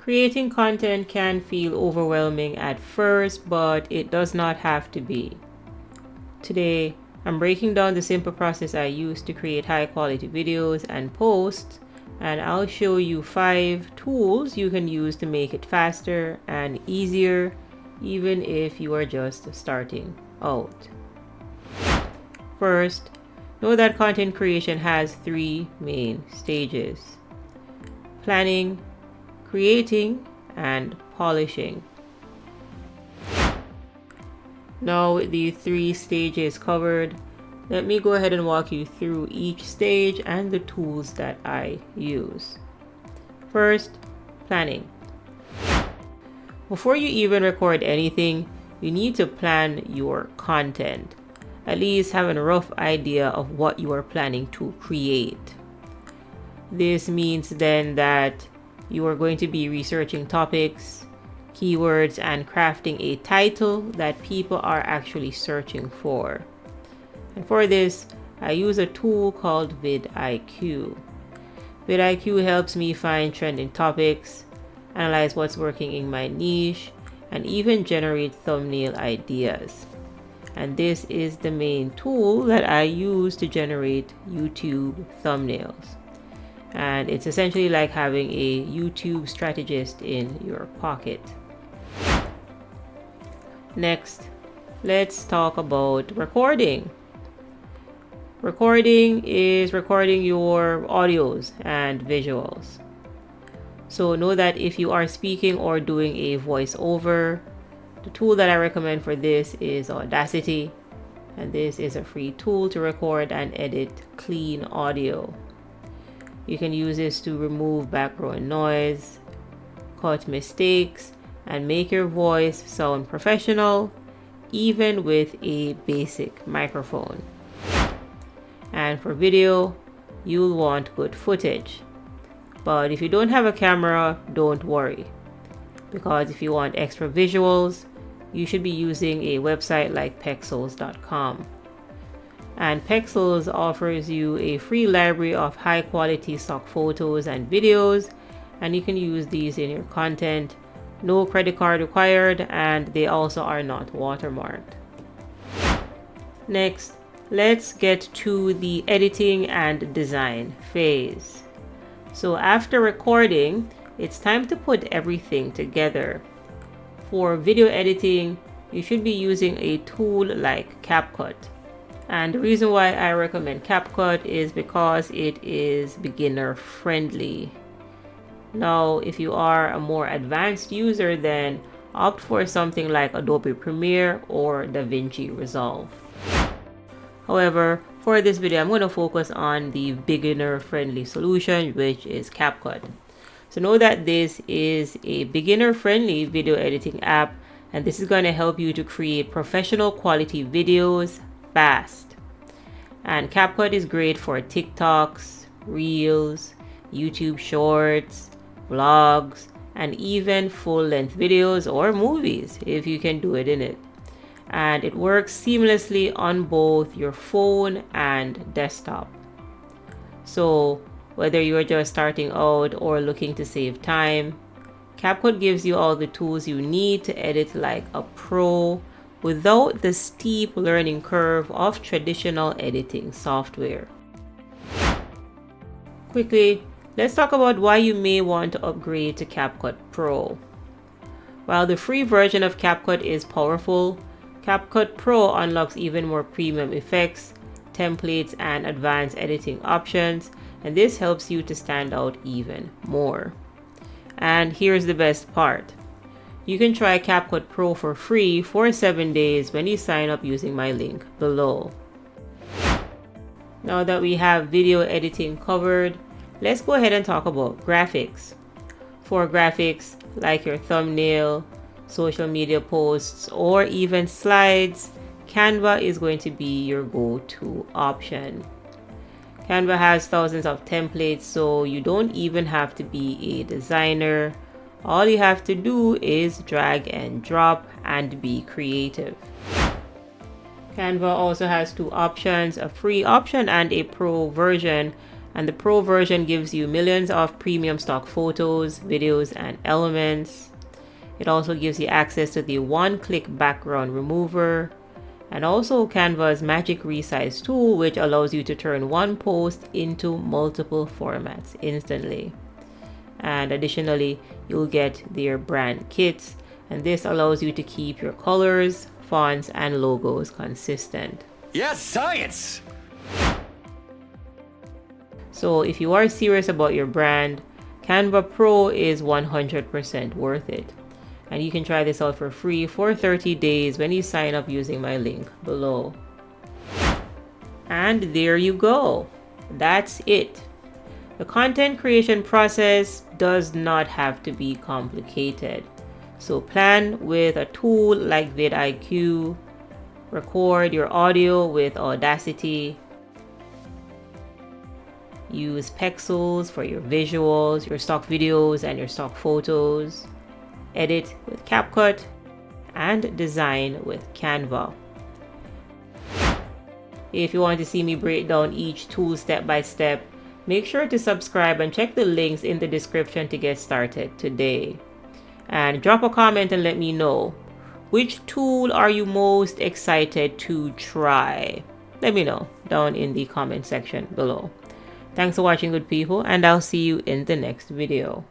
Creating content can feel overwhelming at first, but it does not have to be. Today, I'm breaking down the simple process I use to create high quality videos and posts, and I'll show you 5 tools you can use to make it faster and easier, even if you are just starting out. First, know that content creation has 3 main stages: planning, creating, and polishing. Now, with the 3 stages covered, let me go ahead and walk you through each stage and the tools that I use. First, planning. Before you even record anything, you need to plan your content. At least have a rough idea of what you are planning to create. This means then that you are going to be researching topics, keywords, and crafting a title that people are actually searching for. And for this, I use a tool called vidIQ. vidIQ helps me find trending topics, analyze what's working in my niche, and even generate thumbnail ideas. And this is the main tool that I use to generate YouTube thumbnails. And it's essentially like having a YouTube strategist in your pocket. Next, let's talk about recording. Recording is recording your audios and visuals. So know that if you are speaking or doing a voiceover, the tool that I recommend for this is Audacity. And this is a free tool to record and edit clean audio. You can use this to remove background noise, cut mistakes, and make your voice sound professional, even with a basic microphone. And for video, you'll want good footage. But if you don't have a camera, don't worry. Because if you want extra visuals, you should be using a website like Pexels.com. And Pexels offers you a free library of high quality stock photos and videos, and you can use these in your content. No credit card required, and they also are not watermarked. Next, let's get to the editing and design phase. So after recording, it's time to put everything together. For video editing, you should be using a tool like CapCut. And the reason why I recommend CapCut is because it is beginner friendly. Now, if you are a more advanced user, then opt for something like Adobe Premiere or DaVinci Resolve. However, for this video, I'm going to focus on the beginner friendly solution, which is CapCut. So know that this is a beginner friendly video editing app, and this is going to help you to create professional quality videos fast. And CapCut is great for TikToks, Reels, YouTube Shorts, vlogs, and even full-length videos or movies if you can do it in it. And it works seamlessly on both your phone and desktop. So whether you are just starting out or looking to save time, CapCut gives you all the tools you need to edit like a pro without the steep learning curve of traditional editing software. Quickly, let's talk about why you may want to upgrade to CapCut Pro. While the free version of CapCut is powerful, CapCut Pro unlocks even more premium effects, templates, and advanced editing options, and this helps you to stand out even more. And here's the best part. You can try CapCut Pro for free for 7 days when you sign up using my link below. Now that we have video editing covered, let's go ahead and talk about graphics. For graphics like your thumbnail, social media posts, or even slides, Canva is going to be your go-to option. Canva has thousands of templates, so you don't even have to be a designer. All you have to do is drag and drop and be creative. Canva also has 2 options, a free option and a pro version, And the Pro version gives you millions of premium stock photos, videos, and elements. It also gives you access to the one-click background remover, and also Canva's Magic Resize tool, which allows you to turn one post into multiple formats instantly. And additionally, you'll get their brand kits, and this allows you to keep your colors, fonts, and logos consistent. Yes, science! So if you are serious about your brand, Canva Pro is 100% worth it. And you can try this out for free for 30 days when you sign up using my link below. And there you go. That's it. The content creation process does not have to be complicated. So plan with a tool like vidIQ, record your audio with Audacity, use Pexels for your visuals, your stock videos, and your stock photos, edit with CapCut, and design with Canva. If you want to see me break down each tool step by step, make sure to subscribe and check the links in the description to get started today. And drop a comment and let me know, which tool are you most excited to try? Let me know down in the comment section below. Thanks for watching, good people, and I'll see you in the next video.